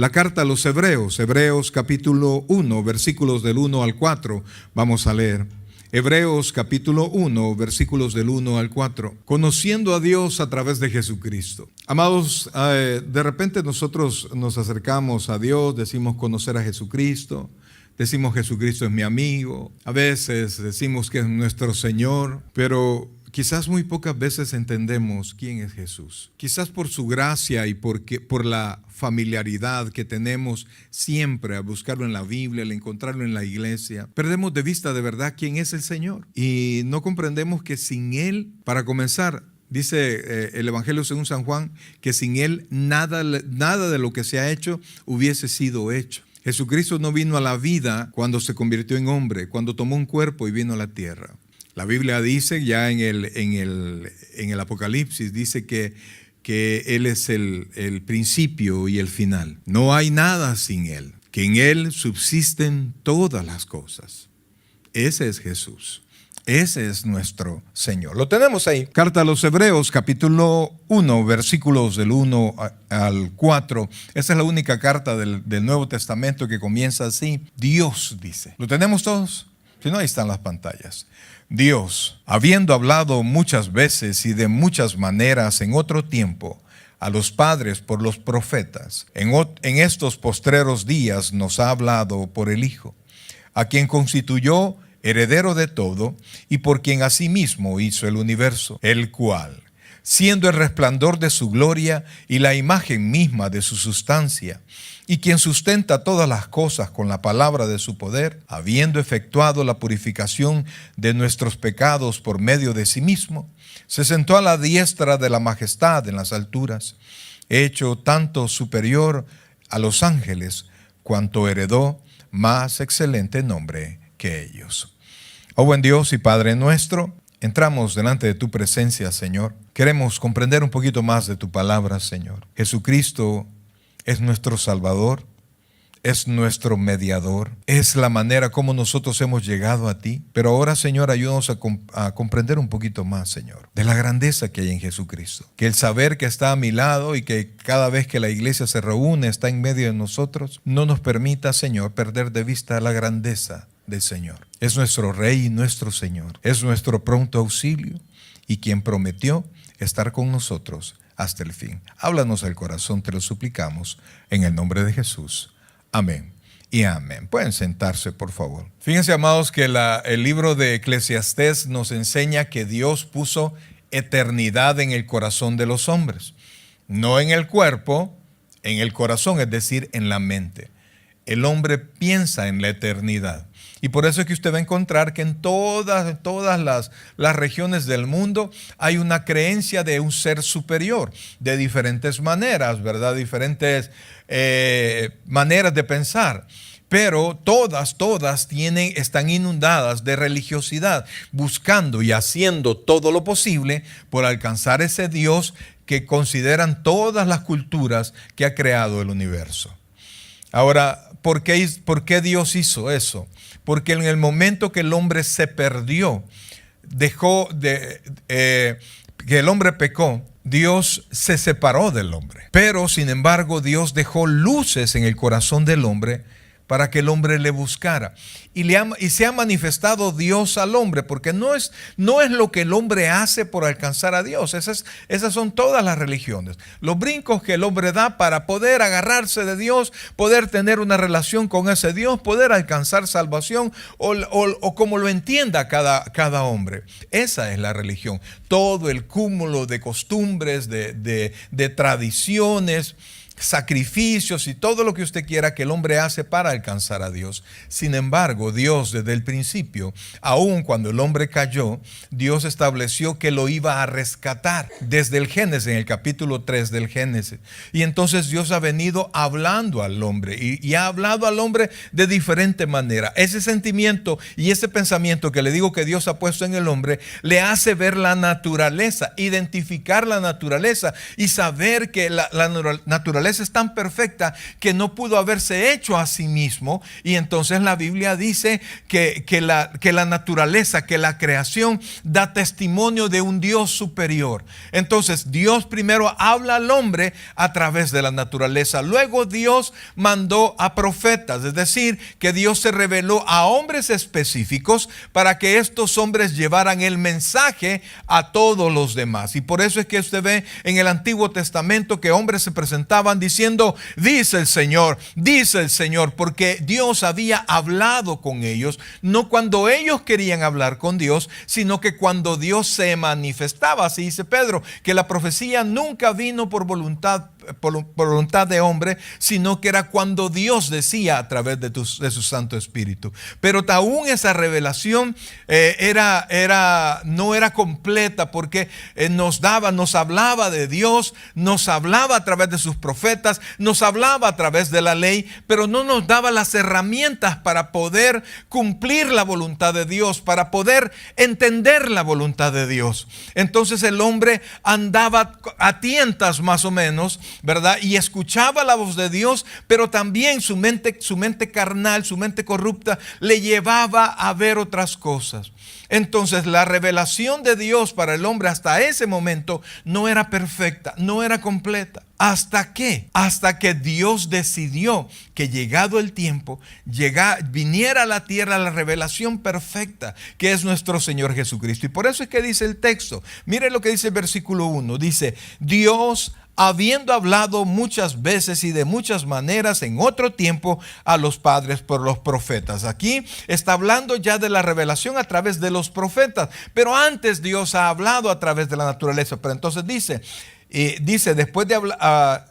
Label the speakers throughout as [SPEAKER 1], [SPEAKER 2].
[SPEAKER 1] la carta a los Hebreos, Hebreos capítulo 1, versículos del 1 al 4, vamos a leer. Hebreos capítulo 1, versículos del 1 al 4. Conociendo a Dios a través de Jesucristo. Amados, de repente nosotros nos acercamos a Dios, decimos conocer a Jesucristo, decimos Jesucristo es mi amigo, a veces decimos que es nuestro Señor, pero quizás muy pocas veces entendemos quién es Jesús. Quizás por su gracia y por la familiaridad que tenemos siempre a buscarlo en la Biblia, al encontrarlo en la iglesia, perdemos de vista de verdad quién es el Señor. Y no comprendemos que sin Él, para comenzar, dice el Evangelio según San Juan, que sin Él nada de lo que se ha hecho hubiese sido hecho. Jesucristo no vino a la vida cuando se convirtió en hombre, cuando tomó un cuerpo y vino a la tierra. La Biblia dice ya en el Apocalipsis, dice que Él es el principio y el final. No hay nada sin Él, que en Él subsisten todas las cosas. Ese es Jesús. Ese es nuestro Señor. Lo tenemos ahí. Carta a los Hebreos, capítulo 1, versículos del 1 al 4. Esa es la única carta del Nuevo Testamento que comienza así. Dios dice. ¿Lo tenemos todos? Si no, ahí están las pantallas. Dios, habiendo hablado muchas veces y de muchas maneras en otro tiempo a los padres por los profetas, en estos postreros días nos ha hablado por el Hijo, a quien constituyó heredero de todo y por quien asimismo hizo el universo, el cual, siendo el resplandor de su gloria y la imagen misma de su sustancia, y quien sustenta todas las cosas con la palabra de su poder, habiendo efectuado la purificación de nuestros pecados por medio de sí mismo, se sentó a la diestra de la majestad en las alturas, hecho tanto superior a los ángeles, cuanto heredó más excelente nombre que ellos. Oh buen Dios y Padre nuestro, entramos delante de tu presencia, Señor. Queremos comprender un poquito más de tu palabra, Señor. Jesucristo es nuestro Salvador, es nuestro mediador, es la manera como nosotros hemos llegado a ti. Pero ahora, Señor, ayúdanos a comprender un poquito más, Señor, de la grandeza que hay en Jesucristo. Que el saber que está a mi lado y que cada vez que la iglesia se reúne está en medio de nosotros, no nos permita, Señor, perder de vista la grandeza del Señor. Es nuestro Rey y nuestro Señor. Es nuestro pronto auxilio y quien prometió estar con nosotros hasta el fin. Háblanos al corazón, te lo suplicamos, en el nombre de Jesús. Amén y amén. Pueden sentarse, por favor. Fíjense, amados, que el libro de Eclesiastés nos enseña que Dios puso eternidad en el corazón de los hombres. No en el cuerpo, en el corazón, es decir, en la mente. El hombre piensa en la eternidad. Y por eso es que usted va a encontrar que en todas las regiones del mundo hay una creencia de un ser superior, de diferentes maneras, ¿verdad? Diferentes maneras de pensar. Pero todas están inundadas de religiosidad, buscando y haciendo todo lo posible por alcanzar ese Dios que consideran todas las culturas que ha creado el universo. Ahora, ¿por qué Dios hizo eso? Porque en el momento que el hombre se perdió, que el hombre pecó, Dios se separó del hombre. Pero, sin embargo, Dios dejó luces en el corazón del hombre para que el hombre le buscara. Y se ha manifestado Dios al hombre, porque no es lo que el hombre hace por alcanzar a Dios. Esas son todas las religiones. Los brincos que el hombre da para poder agarrarse de Dios, poder tener una relación con ese Dios, poder alcanzar salvación o como lo entienda cada hombre. Esa es la religión. Todo el cúmulo de costumbres, de tradiciones, sacrificios y todo lo que usted quiera que el hombre hace para alcanzar a Dios. Sin embargo, Dios desde el principio, aun cuando el hombre cayó, Dios estableció que lo iba a rescatar desde el Génesis, en el capítulo 3 del Génesis. Y entonces Dios ha venido hablando al hombre y ha hablado al hombre de diferente manera. Ese sentimiento y ese pensamiento que le digo que Dios ha puesto en el hombre le hace ver la naturaleza, identificar la naturaleza y saber que la naturaleza naturaleza es tan perfecta que no pudo haberse hecho a sí mismo. Y entonces la Biblia dice que la naturaleza, que la creación da testimonio de un Dios superior. Entonces Dios primero habla al hombre a través de la naturaleza. Luego Dios mandó a profetas, es decir, que Dios se reveló a hombres específicos para que estos hombres llevaran el mensaje a todos los demás. Y por eso es que usted ve en el Antiguo Testamento que hombres se presentaban diciendo: dice el Señor, porque Dios había hablado con ellos, no cuando ellos querían hablar con Dios, sino que cuando Dios se manifestaba. Así dice Pedro, que la profecía nunca vino por voluntad de hombre, sino que era cuando Dios decía a través de su Santo Espíritu. Pero aún esa revelación no era completa, porque nos hablaba de Dios, nos hablaba a través de sus profetas, nos hablaba a través de la ley, pero no nos daba las herramientas para poder cumplir la voluntad de Dios, para poder entender la voluntad de Dios. Entonces el hombre andaba a tientas más o menos, ¿verdad? Y escuchaba la voz de Dios, pero también su mente carnal, su mente corrupta, le llevaba a ver otras cosas. Entonces la revelación de Dios para el hombre hasta ese momento no era perfecta, no era completa. ¿Hasta qué? Hasta que Dios decidió que llegado el tiempo, viniera a la tierra la revelación perfecta, que es nuestro Señor Jesucristo. Y por eso es que dice el texto, mire lo que dice el versículo 1, dice: Dios, habiendo hablado muchas veces y de muchas maneras en otro tiempo a los padres por los profetas. Aquí está hablando ya de la revelación a través de los profetas, pero antes Dios ha hablado a través de la naturaleza. Pero entonces dice después de hablar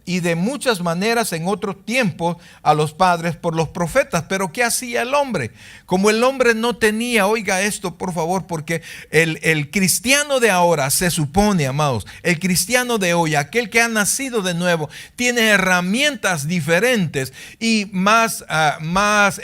[SPEAKER 1] y de muchas maneras en otro tiempo a los padres por los profetas. Pero ¿qué hacía el hombre? Como el hombre no tenía, oiga esto por favor, porque el cristiano de ahora se supone, amados, el cristiano de hoy, aquel que ha nacido de nuevo, tiene herramientas diferentes y más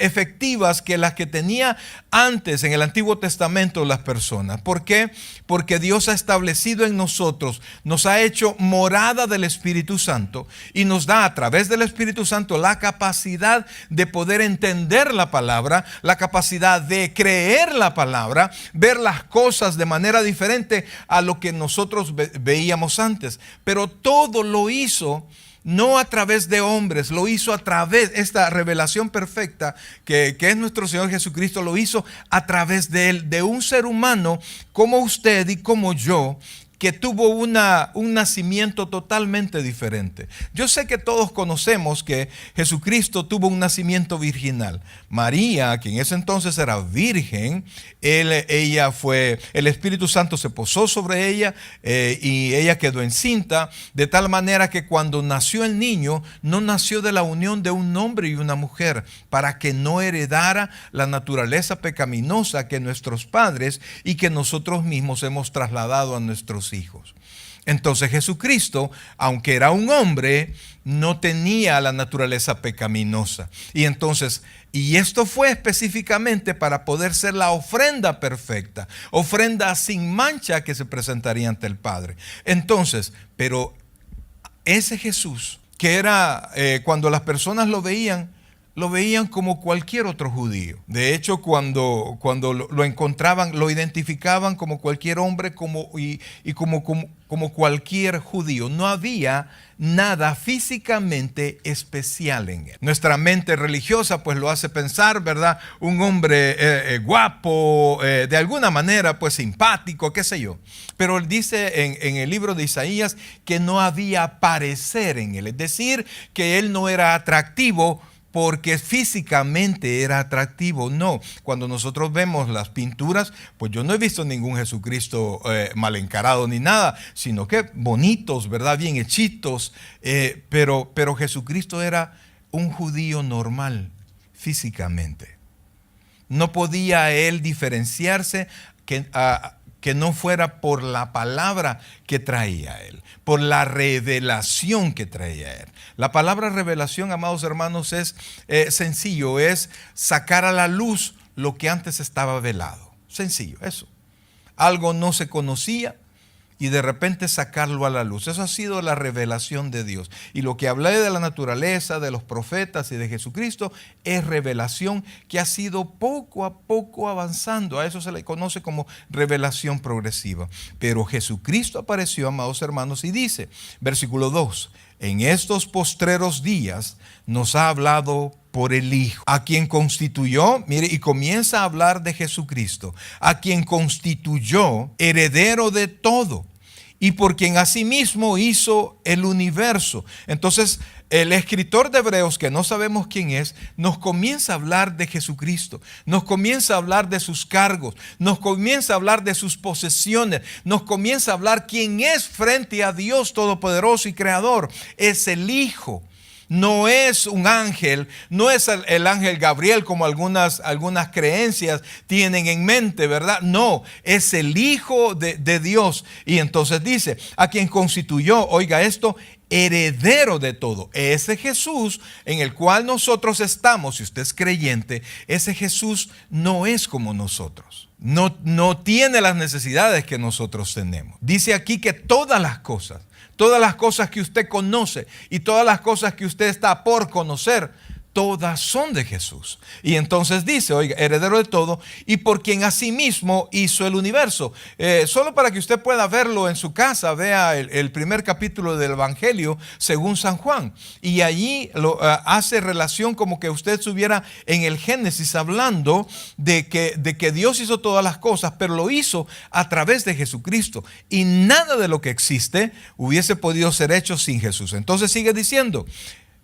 [SPEAKER 1] efectivas que las que tenía antes en el Antiguo Testamento las personas. ¿Por qué? Porque Dios ha establecido en nosotros, nos ha hecho morada del Espíritu Santo, y nos da a través del Espíritu Santo la capacidad de poder entender la palabra, la capacidad de creer la palabra, ver las cosas de manera diferente a lo que nosotros veíamos antes. Pero todo lo hizo no a través de hombres, lo hizo a través, esta revelación perfecta que es nuestro Señor Jesucristo, lo hizo a través de él, de un ser humano como usted y como yo, que tuvo un nacimiento totalmente diferente. Yo sé que todos conocemos que Jesucristo tuvo un nacimiento virginal. María, que en ese entonces era virgen, el Espíritu Santo se posó sobre ella y ella quedó encinta, de tal manera que cuando nació el niño, no nació de la unión de un hombre y una mujer, para que no heredara la naturaleza pecaminosa que nuestros padres y que nosotros mismos hemos trasladado a nuestros hijos. Entonces Jesucristo, aunque era un hombre, no tenía la naturaleza pecaminosa. Y esto fue específicamente para poder ser la ofrenda perfecta, ofrenda sin mancha que se presentaría ante el Padre. Entonces, pero ese Jesús, que era cuando las personas lo veían como cualquier otro judío. De hecho, cuando lo encontraban, lo identificaban como cualquier hombre como cualquier judío. No había nada físicamente especial en él. Nuestra mente religiosa pues lo hace pensar, ¿verdad? Un hombre guapo, de alguna manera pues simpático, qué sé yo. Pero él dice en el libro de Isaías que no había parecer en él. Es decir, que él no era atractivo porque físicamente era atractivo. No, cuando nosotros vemos las pinturas, pues yo no he visto ningún Jesucristo mal encarado ni nada, sino que bonitos, ¿verdad? Bien hechitos, pero Jesucristo era un judío normal físicamente. No podía él diferenciarse que no fuera por la palabra que traía él, por la revelación que traía él. La palabra revelación, amados hermanos, es sencillo, es sacar a la luz lo que antes estaba velado. Sencillo, eso. Algo no se conocía, y de repente sacarlo a la luz. Eso ha sido la revelación de Dios. Y lo que hablé de la naturaleza, de los profetas y de Jesucristo, es revelación que ha sido poco a poco avanzando. A eso se le conoce como revelación progresiva. Pero Jesucristo apareció, amados hermanos, y dice, versículo 2, en estos postreros días nos ha hablado por el Hijo, a quien constituyó, mire, y comienza a hablar de Jesucristo, a quien constituyó heredero de todo, y por quien asimismo hizo el universo. Entonces, el escritor de Hebreos, que no sabemos quién es, nos comienza a hablar de Jesucristo, nos comienza a hablar de sus cargos, nos comienza a hablar de sus posesiones, nos comienza a hablar quién es frente a Dios Todopoderoso y Creador. Es el Hijo. No es un ángel, no es el ángel Gabriel como algunas creencias tienen en mente, ¿verdad? No, es el Hijo de Dios. Y entonces dice, a quien constituyó, oiga esto, heredero de todo. Ese Jesús en el cual nosotros estamos, si usted es creyente, ese Jesús no es como nosotros. No tiene las necesidades que nosotros tenemos. Dice aquí que todas las cosas que usted conoce y todas las cosas que usted está por conocer, todas son de Jesús. Y entonces dice, oiga, heredero de todo, y por quien asimismo hizo el universo. Solo para que usted pueda verlo en su casa, vea el primer capítulo del Evangelio según San Juan. Y allí hace relación como que usted estuviera en el Génesis hablando de que Dios hizo todas las cosas, pero lo hizo a través de Jesucristo. Y nada de lo que existe hubiese podido ser hecho sin Jesús. Entonces sigue diciendo,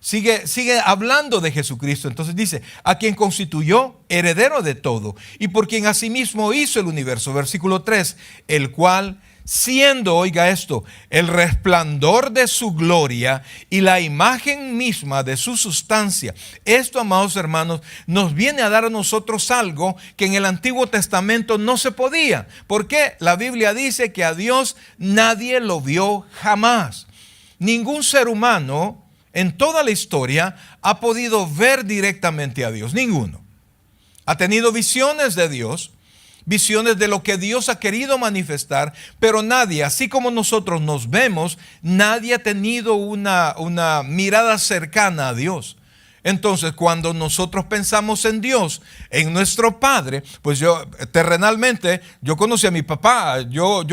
[SPEAKER 1] Sigue hablando de Jesucristo. Entonces dice, a quien constituyó heredero de todo y por quien asimismo hizo el universo. Versículo 3, el cual siendo, oiga esto, el resplandor de su gloria y la imagen misma de su sustancia. Esto, amados hermanos, nos viene a dar a nosotros algo que en el Antiguo Testamento no se podía. ¿Por qué? La Biblia dice que a Dios nadie lo vio jamás. Ningún ser humano en toda la historia ha podido ver directamente a Dios. Ninguno. Ha tenido visiones de Dios, visiones de lo que Dios ha querido manifestar, pero nadie, así como nosotros nos vemos, nadie ha tenido una mirada cercana a Dios. Entonces, cuando nosotros pensamos en Dios, en nuestro Padre, pues yo terrenalmente, yo conocí a mi papá, yo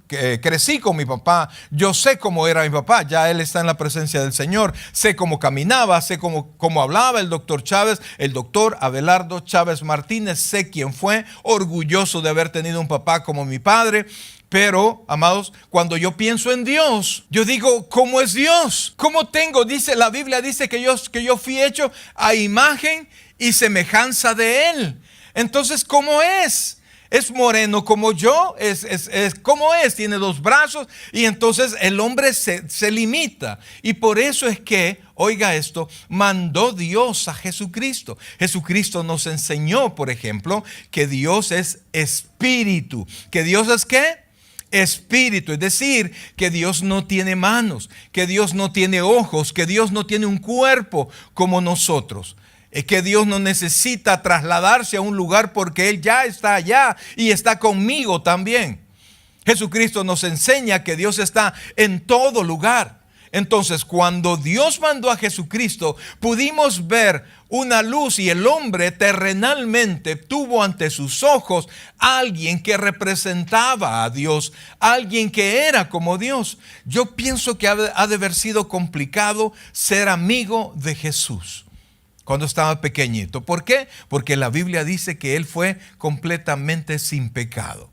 [SPEAKER 1] crecí con mi papá, yo sé cómo era mi papá, ya él está en la presencia del Señor, sé cómo caminaba, sé cómo hablaba el doctor Chávez, el doctor Abelardo Chávez Martínez, sé quién fue, orgulloso de haber tenido un papá como mi padre. Pero, amados, cuando yo pienso en Dios, yo digo, ¿cómo es Dios? ¿Cómo tengo? Dice, la Biblia dice que yo fui hecho a imagen y semejanza de Él. Entonces, ¿cómo es? Es moreno como yo, ¿cómo es? Tiene 2 brazos y entonces el hombre se limita. Y por eso es que, oiga esto, mandó Dios a Jesucristo. Jesucristo nos enseñó, por ejemplo, que Dios es espíritu. ¿Que Dios es qué? Espíritu, es decir, que Dios no tiene manos, que Dios no tiene ojos, que Dios no tiene un cuerpo como nosotros. Es que Dios no necesita trasladarse a un lugar porque Él ya está allá y está conmigo también. Jesucristo nos enseña que Dios está en todo lugar. Entonces, cuando Dios mandó a Jesucristo, pudimos ver una luz y el hombre terrenalmente tuvo ante sus ojos a alguien que representaba a Dios, alguien que era como Dios. Yo pienso que ha de haber sido complicado ser amigo de Jesús cuando estaba pequeñito. ¿Por qué? Porque la Biblia dice que Él fue completamente sin pecado.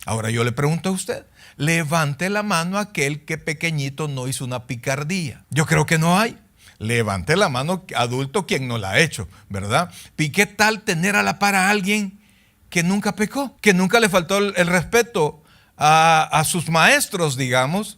[SPEAKER 1] Ahora yo le pregunto a usted, levante la mano aquel que pequeñito no hizo una picardía. Yo creo que no hay. Levante la mano adulto quien no la ha hecho, ¿verdad? ¿Y qué tal tener a la par a alguien que nunca pecó? Que nunca le faltó el respeto a sus maestros, digamos.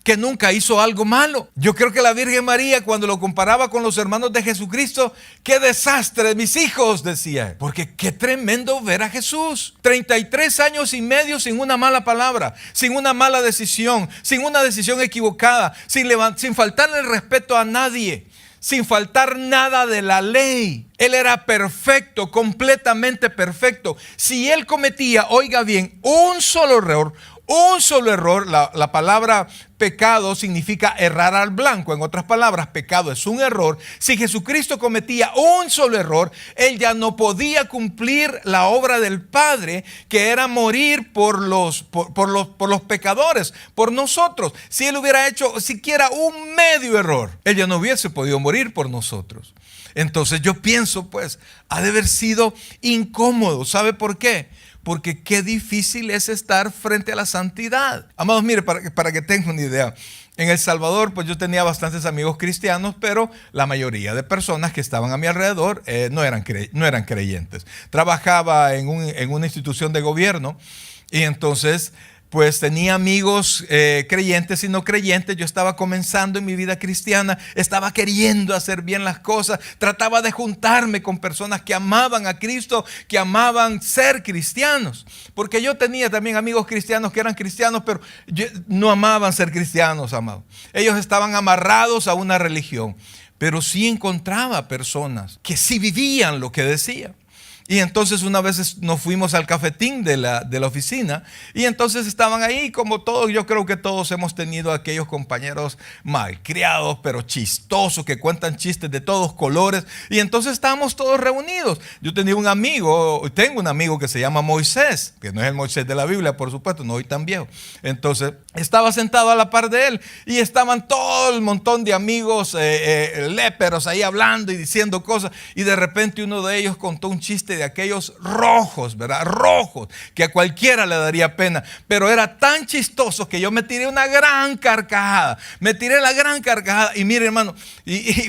[SPEAKER 1] Que nunca hizo algo malo. Yo creo que la Virgen María, cuando lo comparaba con los hermanos de Jesucristo, ¡qué desastre, mis hijos!, decía. Porque qué tremendo ver a Jesús. 33 años y medio sin una mala palabra, sin una mala decisión, sin una decisión equivocada, sin faltarle el respeto a nadie, sin faltar nada de la ley. Él era perfecto, completamente perfecto. Si Él cometía, oiga bien, un solo error, un solo error. La palabra pecado significa errar al blanco. En otras palabras, pecado es un error. Si Jesucristo cometía un solo error, Él ya no podía cumplir la obra del Padre, que era morir por los pecadores, por nosotros. Si Él hubiera hecho siquiera un medio error, Él ya no hubiese podido morir por nosotros. Entonces yo pienso, pues, ha de haber sido incómodo. ¿Sabe por qué? Porque qué difícil es estar frente a la santidad. Amados, mire, para que tengan una idea. En El Salvador, pues yo tenía bastantes amigos cristianos, pero la mayoría de personas que estaban a mi alrededor no eran creyentes. Trabajaba en una institución de gobierno y entonces pues tenía amigos creyentes y no creyentes. Yo estaba comenzando en mi vida cristiana, estaba queriendo hacer bien las cosas, trataba de juntarme con personas que amaban a Cristo, que amaban ser cristianos, porque yo tenía también amigos cristianos que eran cristianos, pero no amaban ser cristianos, amados. Ellos estaban amarrados a una religión, pero sí encontraba personas que sí vivían lo que decían. Y entonces una vez nos fuimos al cafetín de la oficina y entonces estaban ahí como todos. Yo creo que todos hemos tenido aquellos compañeros malcriados pero chistosos que cuentan chistes de todos colores, y entonces estábamos todos reunidos. Yo tengo un amigo que se llama Moisés, que no es el Moisés de la Biblia, por supuesto, no hoy tan viejo. Entonces estaba sentado a la par de él y estaban todo el montón de amigos léperos ahí hablando y diciendo cosas, y de repente uno de ellos contó un chiste de aquellos rojos, ¿verdad? Rojos, que a cualquiera le daría pena, pero era tan chistoso que yo me tiré una gran carcajada. Y mire, hermano, y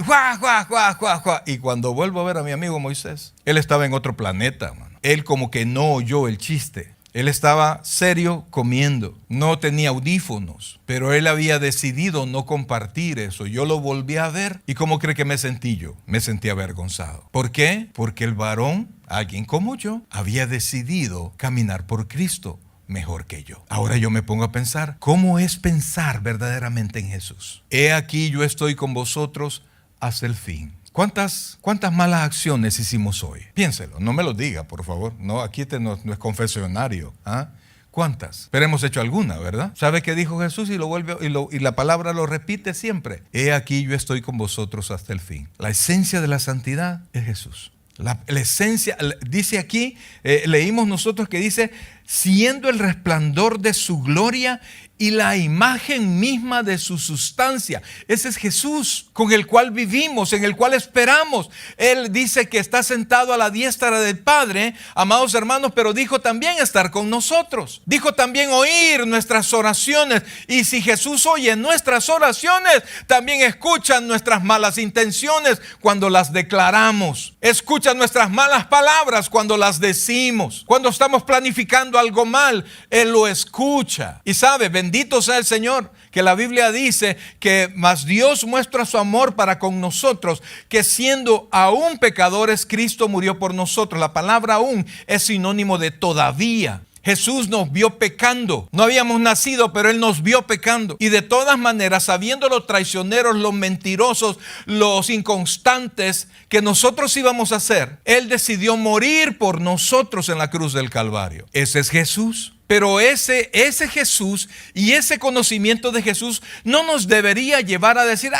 [SPEAKER 1] cuando vuelvo a ver a mi amigo Moisés, él estaba en otro planeta, hermano. Él como que no oyó el chiste. Él estaba serio comiendo, no tenía audífonos, pero él había decidido no compartir eso. Yo lo volví a ver y ¿cómo cree que me sentí yo? Me sentí avergonzado. ¿Por qué? Porque el varón, alguien como yo, había decidido caminar por Cristo mejor que yo. Ahora yo me pongo a pensar, ¿cómo es pensar verdaderamente en Jesús? He aquí yo estoy con vosotros hasta el fin. ¿Cuántas malas acciones hicimos hoy? Piénselo, no me lo diga, por favor. No, aquí no es confesionario. ¿Ah? ¿Cuántas? Pero hemos hecho alguna, ¿verdad? ¿Sabe qué dijo Jesús? Y la palabra lo repite siempre. He aquí yo estoy con vosotros hasta el fin. La esencia de la santidad es Jesús. La esencia, dice aquí, leímos nosotros que dice, siendo el resplandor de su gloria y la imagen misma de su sustancia. Ese es Jesús, con el cual vivimos, en el cual esperamos. Él dice que está sentado a la diestra del Padre, amados hermanos, pero dijo también estar con nosotros. Dijo también oír nuestras oraciones. Y si Jesús oye nuestras oraciones, también escucha nuestras malas intenciones cuando las declaramos. Escucha nuestras malas palabras cuando las decimos. Cuando estamos planificando algo mal, Él lo escucha. Y sabe, bendito sea el Señor, que la Biblia dice que mas Dios muestra su amor para con nosotros, que siendo aún pecadores, Cristo murió por nosotros. La palabra aún es sinónimo de todavía. Jesús nos vio pecando. No habíamos nacido, pero Él nos vio pecando. Y de todas maneras, sabiendo los traicioneros, los mentirosos, los inconstantes que nosotros íbamos a ser, Él decidió morir por nosotros en la cruz del Calvario. Ese es Jesús. Pero ese Jesús y ese conocimiento de Jesús no nos debería llevar a decir,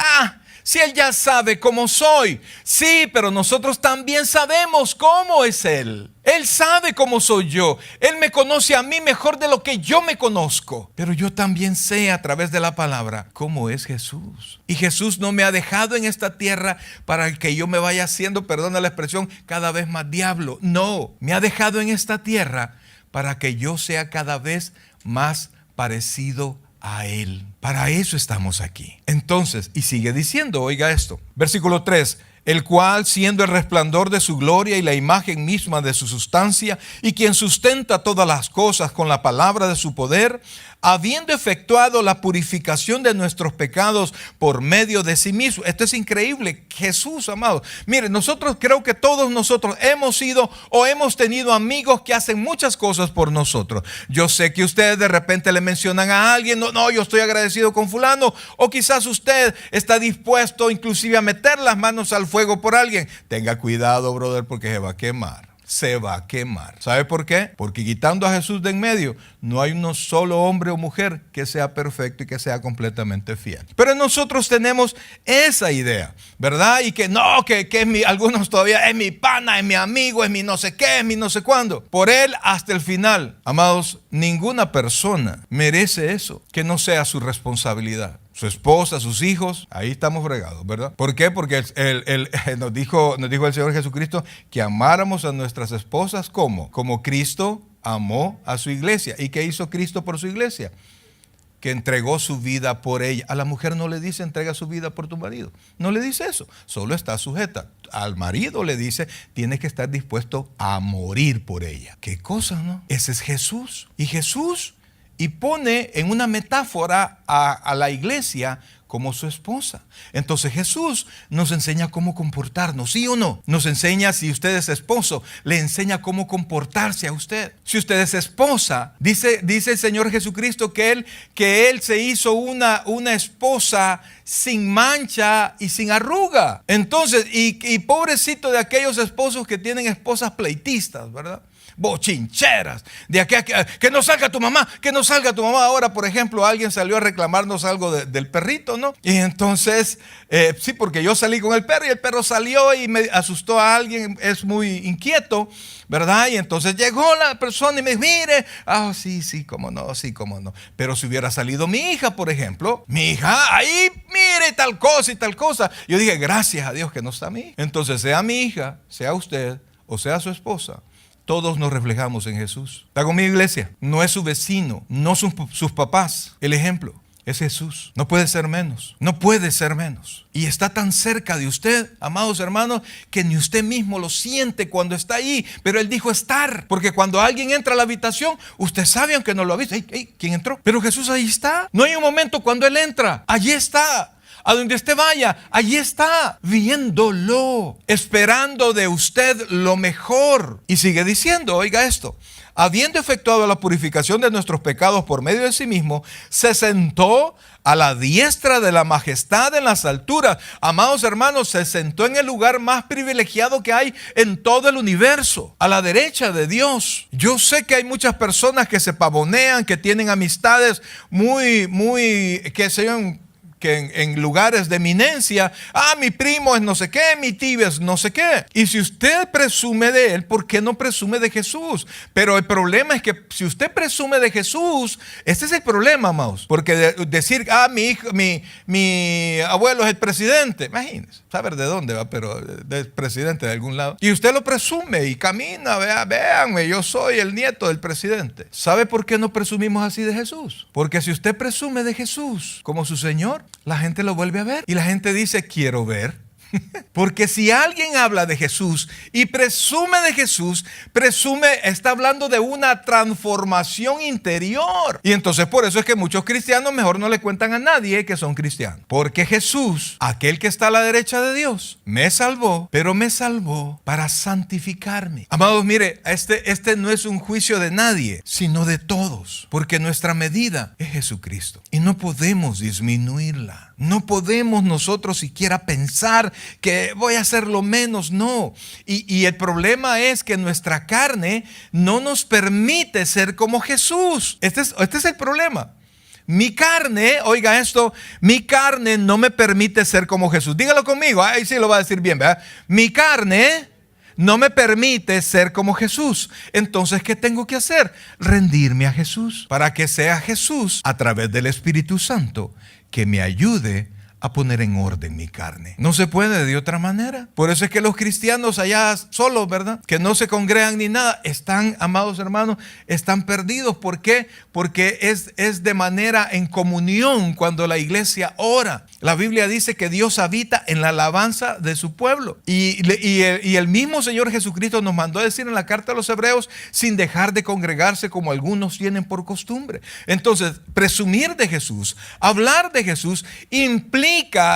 [SPEAKER 1] si Él ya sabe cómo soy. Sí, pero nosotros también sabemos cómo es Él. Él sabe cómo soy yo. Él me conoce a mí mejor de lo que yo me conozco. Pero yo también sé a través de la palabra cómo es Jesús. Y Jesús no me ha dejado en esta tierra para que yo me vaya haciendo, perdona la expresión, cada vez más diablo. No, me ha dejado en esta tierra para que yo sea cada vez más parecido a Él. Para eso estamos aquí. Entonces, y sigue diciendo, oiga esto, versículo 3, el cual siendo el resplandor de su gloria y la imagen misma de su sustancia, y quien sustenta todas las cosas con la palabra de su poder, habiendo efectuado la purificación de nuestros pecados por medio de sí mismo. Esto es increíble. Jesús, amado. Miren, creo que todos nosotros hemos sido o hemos tenido amigos que hacen muchas cosas por nosotros. Yo sé que ustedes de repente le mencionan a alguien, no, yo estoy agradecido con fulano, o quizás usted está dispuesto inclusive a meter las manos al fuego por alguien. Tenga cuidado, brother, porque se va a quemar. se va a quemar. ¿Sabe por qué? Porque quitando a Jesús de en medio, no hay uno solo hombre o mujer que sea perfecto y que sea completamente fiel. Pero nosotros tenemos esa idea, ¿verdad? Y que no, que es mi, algunos todavía es mi pana, es mi amigo, es mi no sé qué, es mi no sé cuándo. Por él hasta el final. Amados, ninguna persona merece eso, que no sea su responsabilidad. Su esposa, sus hijos, ahí estamos fregados, ¿verdad? ¿Por qué? Porque nos dijo el Señor Jesucristo que amáramos a nuestras esposas, ¿cómo? Como Cristo amó a su iglesia. ¿Y qué hizo Cristo por su iglesia? Que entregó su vida por ella. A la mujer no le dice entrega su vida por tu marido. No le dice eso. Solo está sujeta. Al marido le dice tienes que estar dispuesto a morir por ella. ¿Qué cosa, no? Ese es Jesús. Y Jesús pone en una metáfora a la iglesia como su esposa. Entonces Jesús nos enseña cómo comportarnos, ¿sí o no? Nos enseña, si usted es esposo, le enseña cómo comportarse a usted. Si usted es esposa, dice el Señor Jesucristo que Él se hizo una esposa sin mancha y sin arruga. Entonces, y pobrecito de aquellos esposos que tienen esposas pleitistas, ¿verdad? Bochincheras, de aquí que no salga tu mamá, que no salga tu mamá. Ahora, por ejemplo, alguien salió a reclamarnos algo del perrito, ¿no? Y entonces, sí, porque yo salí con el perro y el perro salió y me asustó a alguien, es muy inquieto, ¿verdad? Y entonces llegó la persona y me dijo, mire, sí, cómo no, sí, cómo no. Pero si hubiera salido mi hija, por ejemplo, mi hija, ahí, mire, tal cosa y tal cosa. Yo dije, gracias a Dios que no está mi hija. Entonces, sea mi hija, sea usted o sea su esposa, todos nos reflejamos en Jesús. ¿Está conmigo, iglesia? No es su vecino, no son sus papás. El ejemplo es Jesús. No puede ser menos. No puede ser menos. Y está tan cerca de usted, amados hermanos, que ni usted mismo lo siente cuando está ahí. Pero Él dijo estar. Porque cuando alguien entra a la habitación, usted sabe, aunque no lo ha visto. ¿Quién entró? Pero Jesús ahí está. No hay un momento cuando Él entra. Allí está. A donde usted vaya, allí está, viéndolo, esperando de usted lo mejor. Y sigue diciendo, oiga esto, habiendo efectuado la purificación de nuestros pecados por medio de sí mismo, se sentó a la diestra de la majestad en las alturas. Amados hermanos, se sentó en el lugar más privilegiado que hay en todo el universo, a la derecha de Dios. Yo sé que hay muchas personas que se pavonean, que tienen amistades muy, que sean que en lugares de eminencia, mi primo es no sé qué, mi tío es no sé qué. Y si usted presume de él, ¿por qué no presume de Jesús? Pero el problema es que si usted presume de Jesús, este es el problema, amados. Porque decir, mi abuelo es el presidente, imagínense, saber de dónde va, pero del presidente de algún lado. Y usted lo presume y camina, véanme, yo soy el nieto del presidente. ¿Sabe por qué no presumimos así de Jesús? Porque si usted presume de Jesús como su Señor, la gente lo vuelve a ver y la gente dice, quiero ver. Porque si alguien habla de Jesús y presume de Jesús, está hablando de una transformación interior. Y entonces por eso es que muchos cristianos mejor no le cuentan a nadie que son cristianos. Porque Jesús, aquel que está a la derecha de Dios, me salvó, pero me salvó para santificarme. Amados, mire, este no es un juicio de nadie, sino de todos. Porque nuestra medida es Jesucristo y no podemos disminuirla. No podemos nosotros siquiera pensar que voy a hacerlo menos, no. Y el problema es que nuestra carne no nos permite ser como Jesús. Este es el problema. Mi carne, oiga esto, mi carne no me permite ser como Jesús. Dígalo conmigo, ahí sí lo va a decir bien, ¿verdad? Mi carne no me permite ser como Jesús. Entonces, ¿qué tengo que hacer? Rendirme a Jesús, para que sea Jesús, a través del Espíritu Santo, que me ayude a poner en orden mi carne. No se puede de otra manera. Por eso es que los cristianos allá solos, ¿verdad?, que no se congregan ni nada, están, amados hermanos, están perdidos. ¿Por qué? Porque es de manera en comunión cuando la iglesia ora. La Biblia dice que Dios habita en la alabanza de su pueblo. Y el mismo Señor Jesucristo nos mandó a decir en la carta a los Hebreos, sin dejar de congregarse como algunos tienen por costumbre. Entonces, presumir de Jesús, hablar de Jesús, implica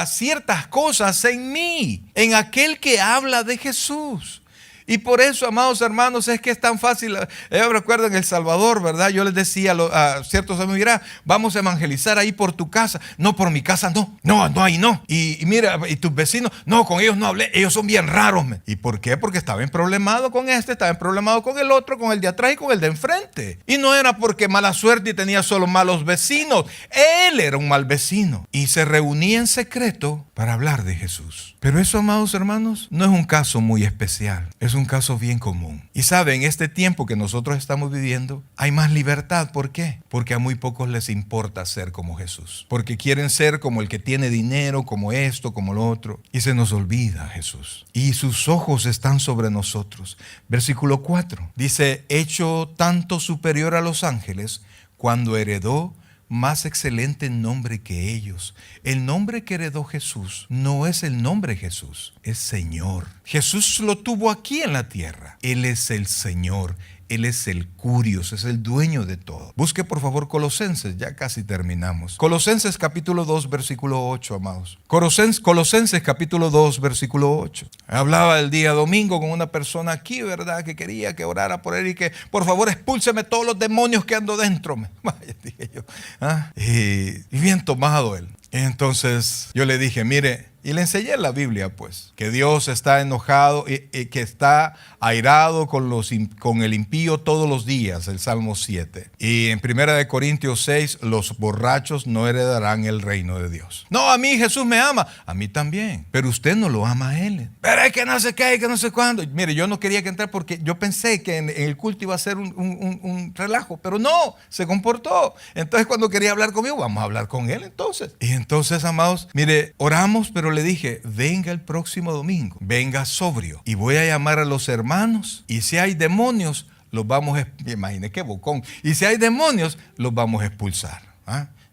[SPEAKER 1] ciertas cosas en mí, en aquel que habla de Jesús. Y por eso, amados hermanos, es que es tan fácil. Yo recuerdo en El Salvador, ¿verdad? Yo les decía a ciertos amigos, mira, vamos a evangelizar ahí por tu casa. No, por mi casa no, ahí no. Y mira, y tus vecinos, no, con ellos no hablé, ellos son bien raros. ¿Y por qué? Porque estaba problemado con este, estaba problemado con el otro, con el de atrás y con el de enfrente. Y no era porque mala suerte y tenía solo malos vecinos. Él era un mal vecino. Y se reunía en secreto para hablar de Jesús. Pero eso, amados hermanos, no es un caso muy especial. Es un caso bien común. Y saben, en este tiempo que nosotros estamos viviendo, hay más libertad. ¿Por qué? Porque a muy pocos les importa ser como Jesús. Porque quieren ser como el que tiene dinero, como esto, como lo otro. Y se nos olvida Jesús. Y sus ojos están sobre nosotros. Versículo 4. Dice, hecho tanto superior a los ángeles, cuando heredó más excelente nombre que ellos. El nombre que heredó Jesús no es el nombre Jesús, es Señor. Jesús lo tuvo aquí en la tierra. Él es el Señor. Él es el Curios, es el dueño de todo. Busque por favor Colosenses, ya casi terminamos. Colosenses capítulo 2, versículo 8, amados. Colosenses capítulo 2, versículo 8. Hablaba el día domingo con una persona aquí, ¿verdad? Que quería que orara por él y que por favor expúlseme todos los demonios que ando dentro. Vaya, dije yo. Y bien tomado él. Entonces yo le dije, mire, y le enseñé la Biblia, pues, que Dios está enojado y que está airado con el impío todos los días, el Salmo 7. Y en 1 Corintios 6, los borrachos no heredarán el reino de Dios. No, a mí Jesús me ama, a mí también, pero usted no lo ama a Él. Pero es que no sé qué, que no sé cuándo. Mire, yo no quería que entrara porque yo pensé que en el culto iba a ser un relajo, pero no, se comportó. Entonces cuando quería hablar conmigo, vamos a hablar con Él entonces. Y entonces, amados, mire, oramos, pero le dije, venga el próximo domingo, venga sobrio y voy a llamar a los hermanos y si hay demonios, los vamos a, imagine qué bocón, y si hay demonios, los vamos a expulsar.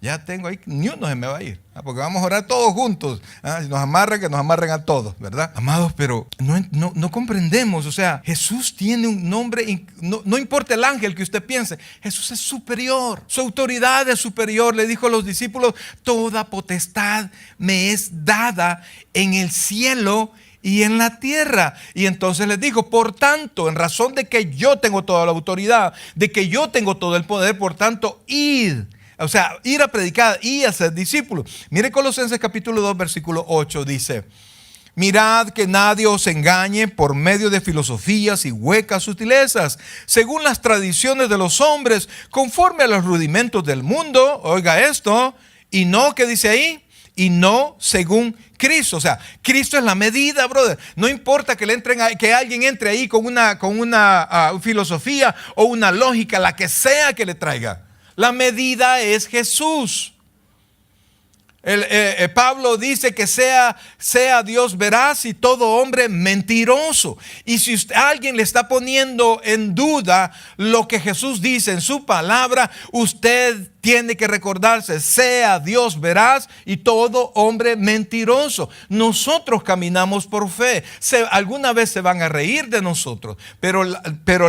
[SPEAKER 1] Ya tengo ahí, ni uno se me va a ir, porque vamos a orar todos juntos. Si nos amarran, que nos amarren a todos, ¿verdad? Amados, pero no comprendemos. O sea, Jesús tiene un nombre, no importa el ángel que usted piense, Jesús es superior, su autoridad es superior. Le dijo a los discípulos, toda potestad me es dada en el cielo y en la tierra. Y entonces les dijo, por tanto, en razón de que yo tengo toda la autoridad, de que yo tengo todo el poder, por tanto, id. O sea, ir a predicar y a ser discípulos. Mire Colosenses capítulo 2, versículo 8, dice, mirad que nadie os engañe por medio de filosofías y huecas sutilezas, según las tradiciones de los hombres, conforme a los rudimentos del mundo. Oiga esto, y no, ¿qué dice ahí? Y no según Cristo. O sea, Cristo es la medida, brother. No importa que que alguien entre ahí con una filosofía o una lógica, la que sea que le traiga. La medida es Jesús. Pablo dice que sea Dios veraz y todo hombre mentiroso. Y si alguien le está poniendo en duda lo que Jesús dice en su palabra, usted tiene que recordarse, sea Dios veraz y todo hombre mentiroso. Nosotros caminamos por fe. Alguna vez se van a reír de nosotros, pero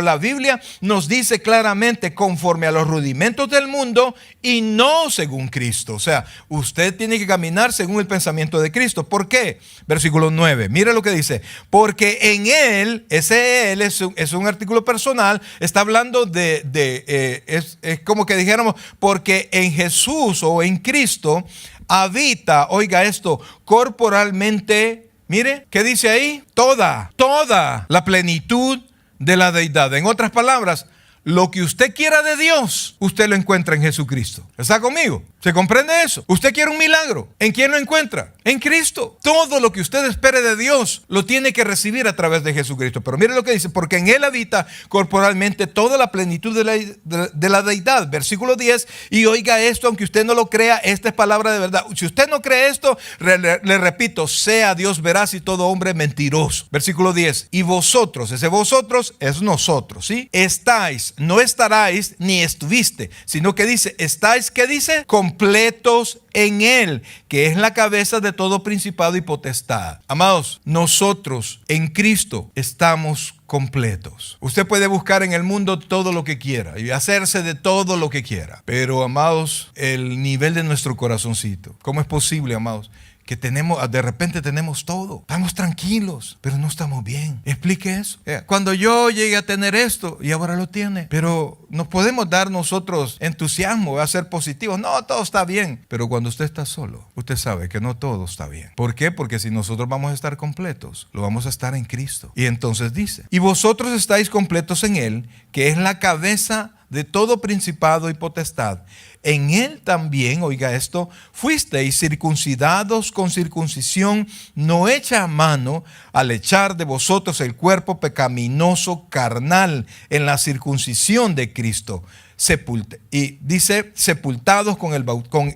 [SPEAKER 1] la Biblia nos dice claramente, conforme a los rudimentos del mundo y no según Cristo. O sea, usted tiene que caminar según el pensamiento de Cristo. ¿Por qué? Versículo 9. Mire lo que dice. Porque en Él, ese Él es un artículo personal, está hablando es como que dijéramos, porque en Jesús o en Cristo habita, oiga esto, corporalmente, mire, ¿qué dice ahí? Toda la plenitud de la deidad. En otras palabras, lo que usted quiera de Dios, usted lo encuentra en Jesucristo. ¿Está conmigo? ¿Se comprende eso? Usted quiere un milagro. ¿En quién lo encuentra? En Cristo. Todo lo que usted espere de Dios lo tiene que recibir a través de Jesucristo. Pero mire lo que dice, porque en Él habita corporalmente toda la plenitud de la deidad. Versículo 10, y oiga esto, aunque usted no lo crea, esta es palabra de verdad. Si usted no cree esto, le repito, sea Dios veraz y todo hombre mentiroso. Versículo 10, y vosotros, ese vosotros es nosotros, ¿sí? Estáis, no estaráis ni estuviste, sino que dice, estáis, ¿qué dice? Completos en Él, que es la cabeza de todo principado y potestad. Amados, nosotros en Cristo estamos completos. Usted puede buscar en el mundo todo lo que quiera y hacerse de todo lo que quiera, pero amados, el nivel de nuestro corazoncito, ¿cómo es posible, amados, que de repente tenemos todo. Estamos tranquilos, pero no estamos bien. Explique eso. Cuando yo llegue a tener esto, y ahora lo tiene, pero nos podemos dar nosotros entusiasmo, a ser positivos. No, todo está bien. Pero cuando usted está solo, usted sabe que no todo está bien. ¿Por qué? Porque si nosotros vamos a estar completos, lo vamos a estar en Cristo. Y entonces dice, y vosotros estáis completos en Él, que es la cabeza de todo principado y potestad. En Él también, oiga esto, fuisteis circuncidados con circuncisión no hecha a mano, al echar de vosotros el cuerpo pecaminoso carnal en la circuncisión de Cristo. Y dice sepultados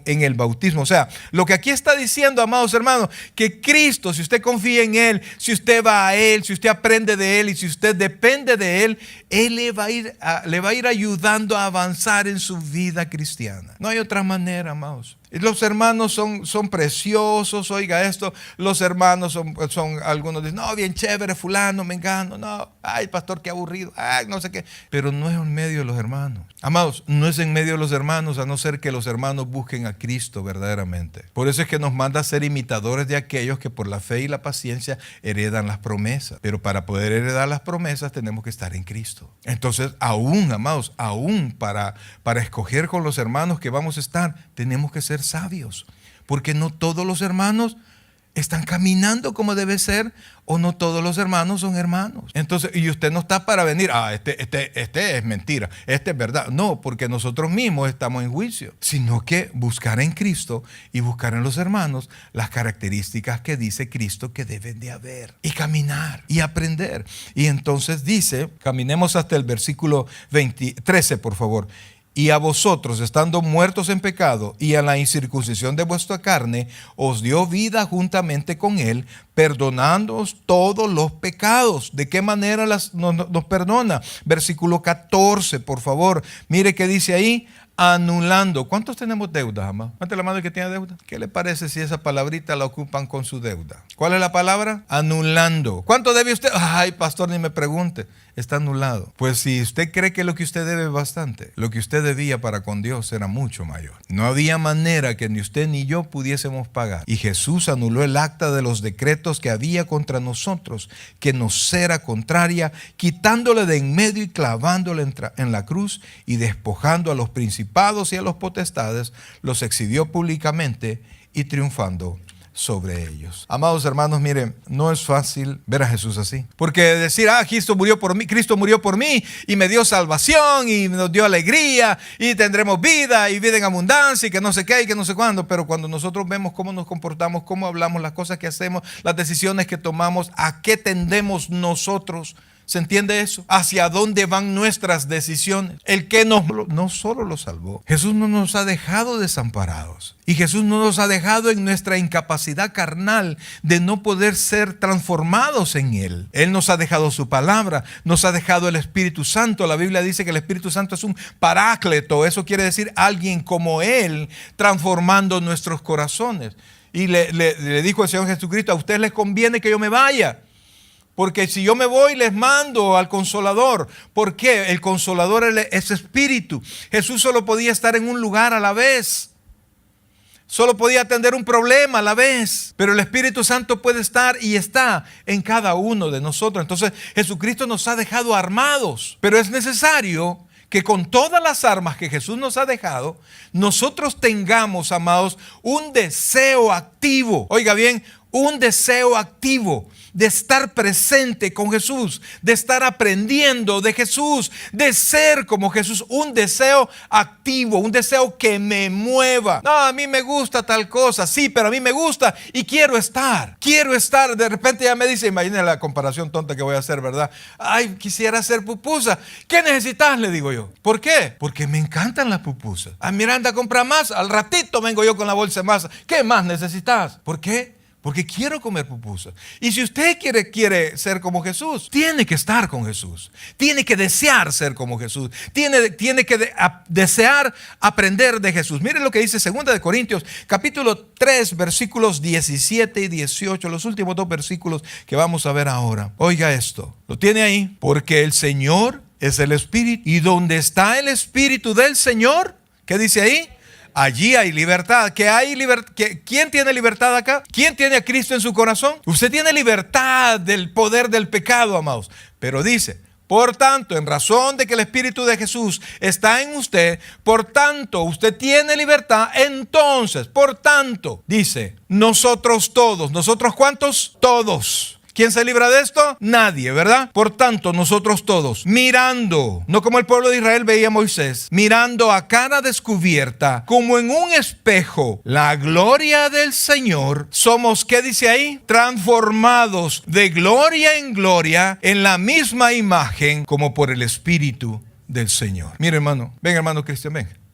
[SPEAKER 1] en el bautismo. O sea, lo que aquí está diciendo, amados hermanos, que Cristo, si usted confía en Él, si usted va a Él, si usted aprende de Él y si usted depende de Él, Él le va a ir ayudando a avanzar en su vida cristiana. No hay otra manera, amados. Los hermanos son preciosos, oiga esto, los hermanos son algunos dicen, no, bien chévere, fulano, mengano, no, ay, pastor, qué aburrido, ay, no sé qué, pero no es en medio de los hermanos. Amados, no es en medio de los hermanos, a no ser que los hermanos busquen a Cristo verdaderamente. Por eso es que nos manda a ser imitadores de aquellos que por la fe y la paciencia heredan las promesas, pero para poder heredar las promesas tenemos que estar en Cristo. Entonces, aún, amados, aún para escoger con los hermanos que vamos a estar, tenemos que ser sabios, porque no todos los hermanos están caminando como debe ser, o no todos los hermanos son hermanos. Entonces, y usted no está para venir, este es mentira, este es verdad. No, porque nosotros mismos estamos en juicio, sino que buscar en Cristo y buscar en los hermanos las características que dice Cristo que deben de haber, y caminar y aprender. Y entonces dice, caminemos hasta el versículo 13, por favor. Y a vosotros, estando muertos en pecado y a la incircuncisión de vuestra carne, os dio vida juntamente con Él, perdonándoos todos los pecados. ¿De qué manera nos perdona? Versículo 14, por favor. Mire qué dice ahí. Anulando. ¿Cuántos tenemos deudas, amado? ¿Cuántos la mano que tiene deuda? ¿Qué le parece si esa palabrita la ocupan con su deuda? ¿Cuál es la palabra? Anulando. ¿Cuánto debe usted? Ay, pastor, ni me pregunte. Está anulado. Pues si usted cree que lo que usted debe es bastante, lo que usted debía para con Dios era mucho mayor. No había manera que ni usted ni yo pudiésemos pagar. Y Jesús anuló el acta de los decretos que había contra nosotros, que nos era contraria, quitándole de en medio y clavándole en la cruz, y despojando a los principados y a los potestades, los exhibió públicamente y triunfando sobre ellos. Amados hermanos, miren, no es fácil ver a Jesús así. Porque decir, Cristo murió por mí y me dio salvación y nos dio alegría y tendremos vida y vida en abundancia y que no sé qué y que no sé cuándo. Pero cuando nosotros vemos cómo nos comportamos, cómo hablamos, las cosas que hacemos, las decisiones que tomamos, ¿a qué tendemos nosotros? ¿Se entiende eso? ¿Hacia dónde van nuestras decisiones? El que no solo lo salvó, Jesús no nos ha dejado desamparados. Y Jesús no nos ha dejado en nuestra incapacidad carnal de no poder ser transformados en Él. Él nos ha dejado su palabra, nos ha dejado el Espíritu Santo. La Biblia dice que el Espíritu Santo es un paráclito. Eso quiere decir alguien como Él transformando nuestros corazones. Y le dijo el Señor Jesucristo, a ustedes les conviene que yo me vaya. Porque si yo me voy, les mando al Consolador. ¿Por qué? El Consolador es Espíritu. Jesús solo podía estar en un lugar a la vez. Solo podía atender un problema a la vez. Pero el Espíritu Santo puede estar y está en cada uno de nosotros. Entonces Jesucristo nos ha dejado armados. Pero es necesario que con todas las armas que Jesús nos ha dejado, nosotros tengamos, amados, un deseo activo. Oiga bien, un deseo activo de estar presente con Jesús, de estar aprendiendo de Jesús, de ser como Jesús, un deseo activo, un deseo que me mueva. No, a mí me gusta tal cosa, sí, pero a mí me gusta y quiero estar. De repente ya me dice, imagínate la comparación tonta que voy a hacer, ¿verdad? Ay, quisiera hacer pupusa. ¿Qué necesitas? Le digo yo. ¿Por qué? Porque me encantan las pupusas. Mira, anda a comprar más, al ratito vengo yo con la bolsa de masa. ¿Qué más necesitas? ¿Por qué? Porque quiero comer pupusas. Y si usted quiere ser como Jesús, tiene que estar con Jesús. Tiene que desear ser como Jesús. Tiene que desear aprender de Jesús. Miren lo que dice 2 de Corintios, capítulo 3, versículos 17 y 18. Los últimos dos versículos que vamos a ver ahora. Oiga esto. ¿Lo tiene ahí? Porque el Señor es el Espíritu. Y donde está el Espíritu del Señor, ¿qué dice ahí? allí hay libertad. ¿Quién tiene libertad acá? ¿Quién tiene a Cristo en su corazón? Usted tiene libertad del poder del pecado, amados. Pero dice, por tanto, en razón de que el Espíritu de Jesús está en usted, por tanto, usted tiene libertad. Entonces, por tanto, dice, nosotros todos. ¿Nosotros cuántos? Todos. ¿Quién se libra de esto? Nadie, ¿verdad? Por tanto, nosotros todos, mirando, no como el pueblo de Israel veía a Moisés, mirando a cara descubierta, como en un espejo, la gloria del Señor, somos, ¿qué dice ahí? Transformados de gloria en gloria, en la misma imagen, como por el Espíritu del Señor. Mira, hermano, ven, hermano Cristian, ven.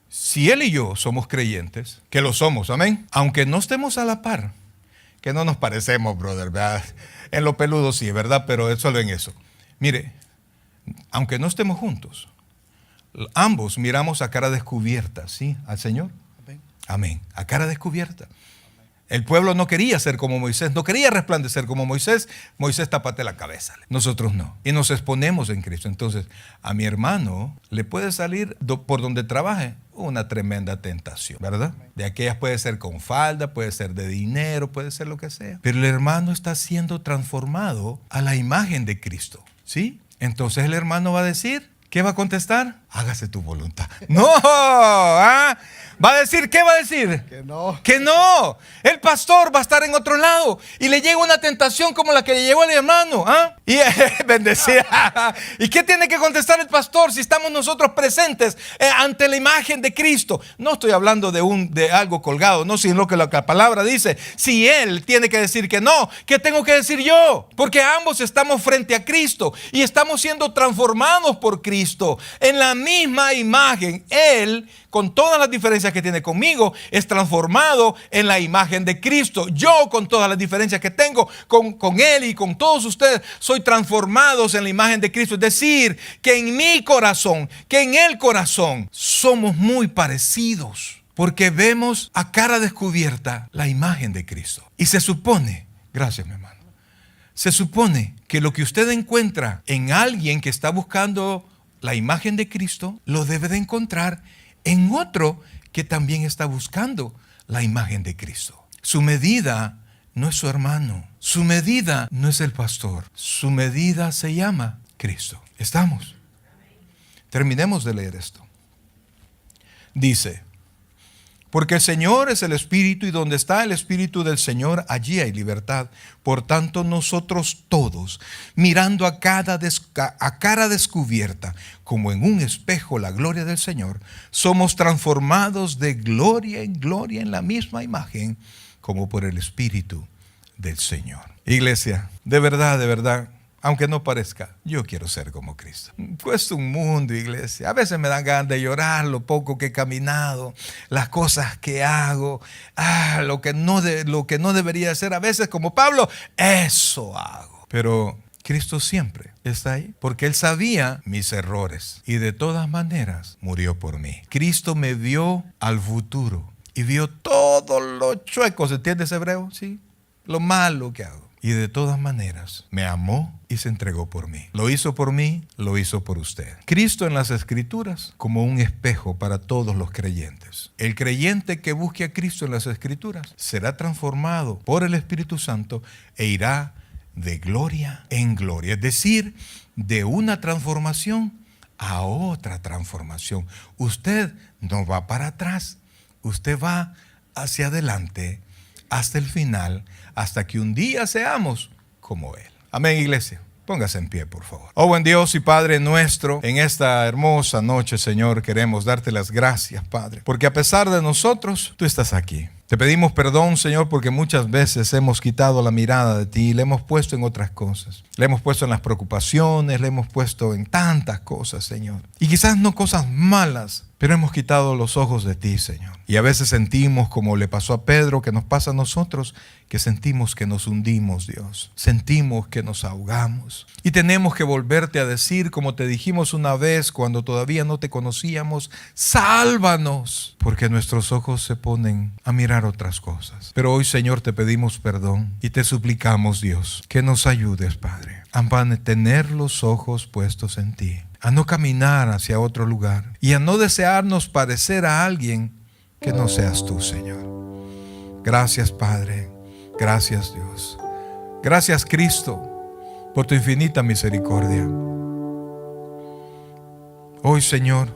[SPEAKER 1] Si él y yo somos creyentes, que lo somos, amén, aunque no estemos a la par, que no nos parecemos, brother, ¿verdad? En lo peludo sí, ¿verdad? Pero es solo en eso. Mire, aunque no estemos juntos, ambos miramos a cara descubierta, ¿sí? Al Señor. Amén. Amén. A cara descubierta. El pueblo no quería ser como Moisés, no quería resplandecer como Moisés. Moisés, tápate la cabeza. Nosotros no. Y nos exponemos en Cristo. Entonces, a mi hermano le puede salir por donde trabaje una tremenda tentación, ¿verdad? De aquellas puede ser con falda, puede ser de dinero, puede ser lo que sea. Pero el hermano está siendo transformado a la imagen de Cristo, ¿sí? Entonces el hermano va a decir, ¿qué va a contestar? Hágase tu voluntad. No, ¿ah? Va a decir, ¿qué va a decir? Que no. Que no. El pastor va a estar en otro lado y le llega una tentación como la que le llegó al hermano. ¿Ah? Y bendecida. ¿Y qué tiene que contestar el pastor si estamos nosotros presentes ante la imagen de Cristo? No estoy hablando de algo colgado, no, sino que la palabra dice. Si él tiene que decir que no, ¿qué tengo que decir yo? Porque ambos estamos frente a Cristo y estamos siendo transformados por Cristo en la misma imagen. Él, con todas las diferencias que tiene conmigo, es transformado en la imagen de Cristo. Yo, con todas las diferencias que tengo con Él y con todos ustedes, soy transformados en la imagen de Cristo. Es decir, que en mi corazón, que en el corazón, somos muy parecidos, porque vemos a cara descubierta la imagen de Cristo. Y se supone, gracias mi hermano, se supone que lo que usted encuentra en alguien que está buscando la imagen de Cristo, lo debe de encontrar en otro que también está buscando la imagen de Cristo. Su medida no es su hermano. Su medida no es el pastor. Su medida se llama Cristo. ¿Estamos? Terminemos de leer esto. Dice, porque el Señor es el Espíritu y donde está el Espíritu del Señor, allí hay libertad. Por tanto, nosotros todos, mirando a cara descubierta, como en un espejo la gloria del Señor, somos transformados de gloria en gloria en la misma imagen, como por el Espíritu del Señor. Iglesia, de verdad, aunque no parezca, yo quiero ser como Cristo. Cuesta un mundo, iglesia. A veces me dan ganas de llorar lo poco que he caminado, las cosas que hago, lo que no debería hacer. A veces, como Pablo, eso hago. Pero Cristo siempre está ahí, porque Él sabía mis errores y de todas maneras murió por mí. Cristo me vio al futuro y vio todo lo chueco. ¿Se entiende ese hebreo? Sí. Lo malo que hago. Y de todas maneras me amó y se entregó por mí. Lo hizo por mí, lo hizo por usted. Cristo en las Escrituras como un espejo para todos los creyentes. El creyente que busque a Cristo en las Escrituras será transformado por el Espíritu Santo e irá de gloria en gloria. Es decir, de una transformación a otra transformación. Usted no va para atrás, usted va hacia adelante hasta el final, hasta que un día seamos como Él. Amén, iglesia. Póngase en pie, por favor. Oh, buen Dios y Padre nuestro, en esta hermosa noche, Señor, queremos darte las gracias, Padre, porque a pesar de nosotros, tú estás aquí. Te pedimos perdón, Señor, porque muchas veces hemos quitado la mirada de ti y le hemos puesto en otras cosas. Le hemos puesto en las preocupaciones, le hemos puesto en tantas cosas, Señor. Y quizás no cosas malas, pero hemos quitado los ojos de ti, Señor. Y a veces sentimos, como le pasó a Pedro, que nos pasa a nosotros, que sentimos que nos hundimos, Dios. Sentimos que nos ahogamos. Y tenemos que volverte a decir, como te dijimos una vez cuando todavía no te conocíamos, sálvanos, porque nuestros ojos se ponen a mirar otras cosas. Pero hoy, Señor, te pedimos perdón y te suplicamos, Dios, que nos ayudes, Padre, a mantener los ojos puestos en ti, a no caminar hacia otro lugar y a no desearnos parecer a alguien que no seas tú, Señor. Gracias, Padre. Gracias, Dios. Gracias, Cristo, por tu infinita misericordia. Hoy, Señor,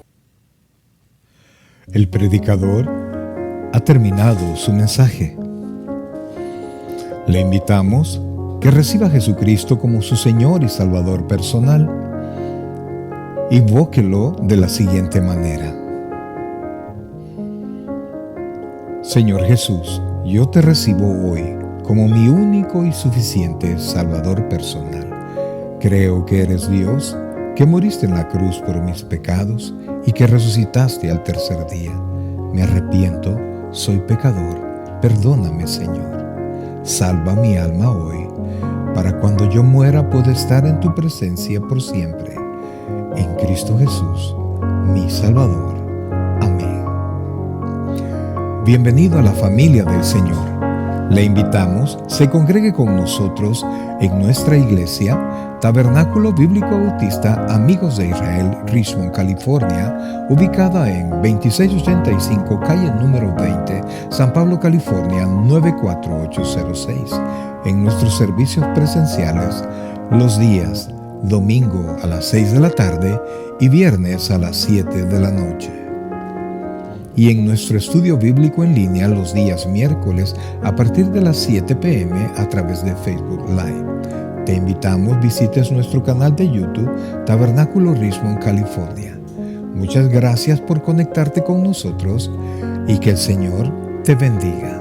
[SPEAKER 2] el predicador ha terminado su mensaje. Le invitamos que reciba a Jesucristo como su Señor y Salvador personal. Invóquelo de la siguiente manera: Señor Jesús, yo te recibo hoy como mi único y suficiente Salvador personal. Creo que eres Dios, que moriste en la cruz por mis pecados y que resucitaste al tercer día. Me arrepiento, soy pecador, perdóname, Señor. Salva mi alma hoy, para cuando yo muera pueda estar en tu presencia por siempre. En Cristo Jesús, mi Salvador. Amén. Bienvenido a la familia del Señor. Le invitamos, se congregue con nosotros en nuestra iglesia, Tabernáculo Bíblico Bautista Amigos de Israel, Richmond, California, ubicada en 2685 calle número 20, San Pablo, California, 94806. En nuestros servicios presenciales, los días domingo a las 6 de la tarde y viernes a las 7 de la noche. Y en nuestro estudio bíblico en línea los días miércoles a partir de las 7 p.m. a través de Facebook Live. Te invitamos, visites nuestro canal de YouTube, Tabernáculo Richmond, California. Muchas gracias por conectarte con nosotros y que el Señor te bendiga.